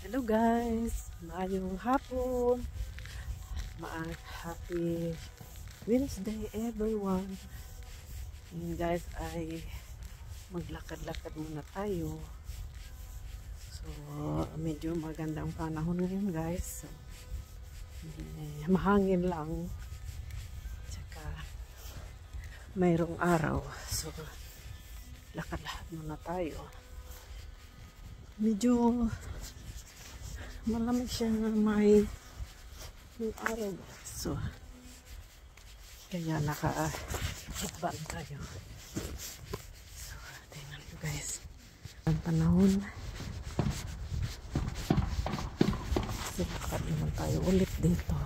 Hello guys, maayong hapon, happy Wednesday everyone. Ngayon guys ay maglakad-lakad muna tayo. So medyo magandang panahon ngayon guys. So, mahangin lang, tsaka mayroong araw. So lakad-lakad muna tayo. Medyo malamig siya na may yung araw guys. So kaya naka-headband tayo. So tingnan nyo guys ang panahon. So lakad naman tayo ulit dito.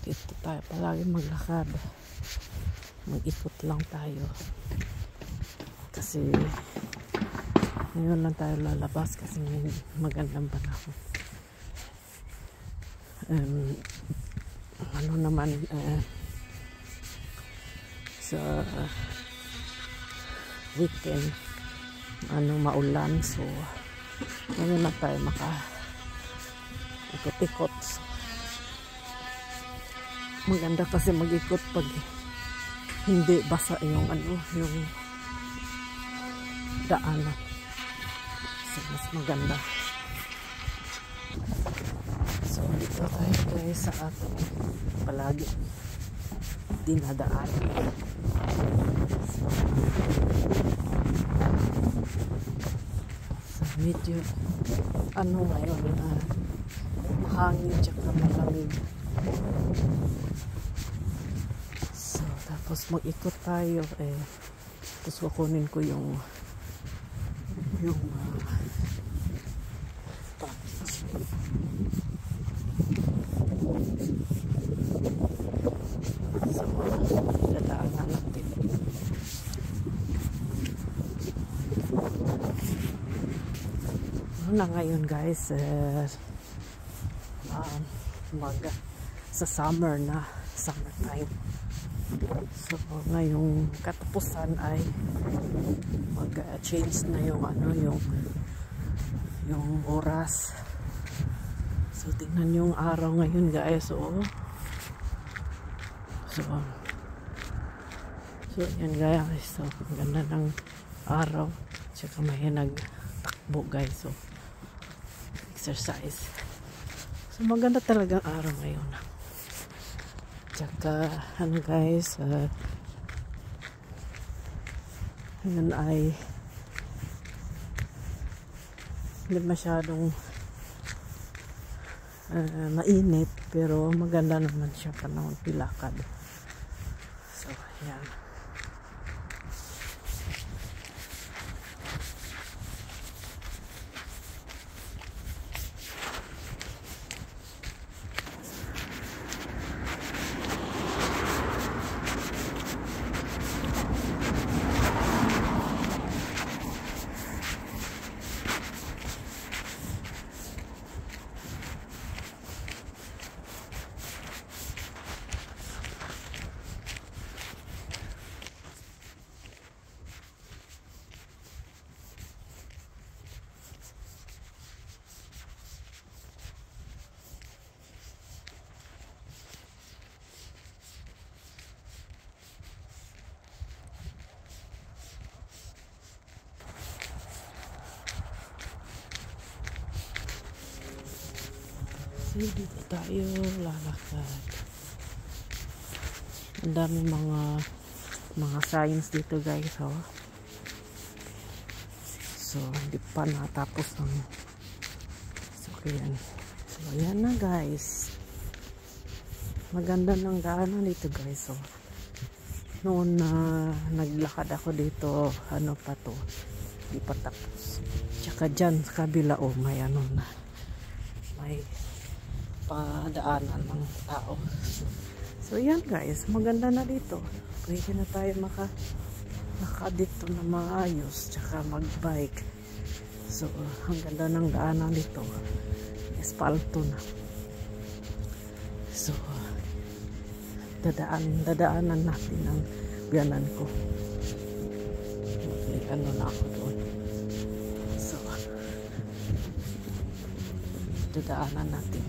Dito tayo palagi maglakad. Mag-ikot lang tayo. Kasi ngayon lang tayo lalabas kasi magandang panahon. Ano naman sa weekend maulan, so ngayon lang tayo ikot-ikot. Maganda kasi mag-ikot pag hindi basa yung yung daanan. So, mas maganda. So, dito tayo guys sa ating palagi dinadaan. So, medyo ngayon mahangin tsaka malamig. So, tapos mag-ikot tayo tapos kukunin ko yung package. So, dadaanan natin. Ano na ngayon guys, sa summer time. So, ngayong katapusan ay mag-change na yung oras. So, tingnan yung araw ngayon guys. So, yan guys. So, ang ganda ng araw. Tsaka may nagtakbo guys. So, exercise. So, maganda talagang araw ngayon. Tsaka, guys, yun ay hindi masyadong mainit, pero maganda naman siya panahon pilakad. So, yan. So, dito tayo lalakad. Ang dami mga signs dito guys. So, hindi pa natapos ng yan. So, ayan na guys. Maganda ng daanan dito guys. So, noon naglakad ako dito, pa to, hindi pa tapos. Tsaka dyan sa kabila may may padaanan ng tao. So yan guys, maganda na dito. Pwede na tayo maka dito na maayos, tsaka magbike. So ang ganda ng daanan dito, espalto na. So dadaanan natin ang biyanan ko. Na ako doon. So dadaanan natin.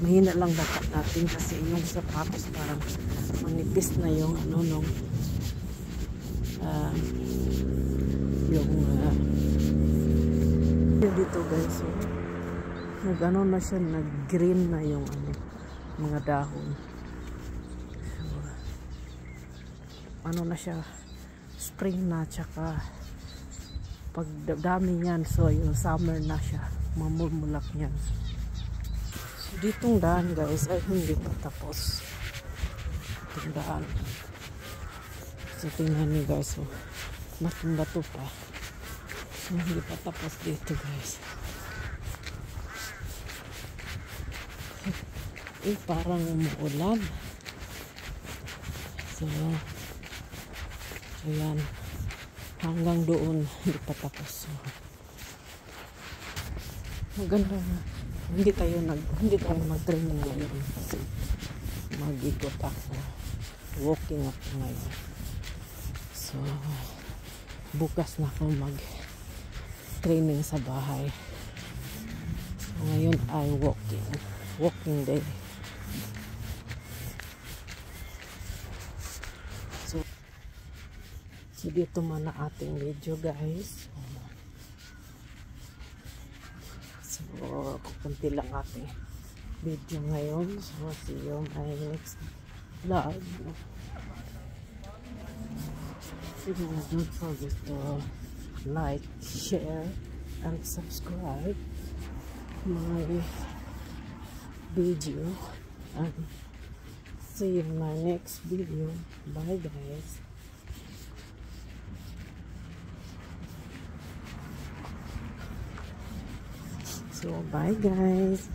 Mahina lang dapat natin kasi yung sapatos parang manipis na yung ano nung yung dito guys, so nag ano na siya, nag green na yung ano, mga dahon. So, ano na siya, spring na, tsaka pag dami niyan, so yung summer na siya, mamulmulak niyan. So ditong daan guys ay hindi pa tapos. Itong daan, so tingnan niyo guys, so bato pa, so hindi pa tapos dito guys. Parang umuulan. So ayan, hanggang doon hindi pa tapos. So, maganda na hindi tayo mag-training ngayon kasi mag-ikot ako, walking ako ngayon. So bukas na ako mag-training sa bahay. So ngayon ay walking day. So dito man na ating video guys. So kukunti lang ating video ngayon. So see you my next vlog. So don't forget to like, share, and subscribe my video, and see you in my next video. Bye guys. So bye guys.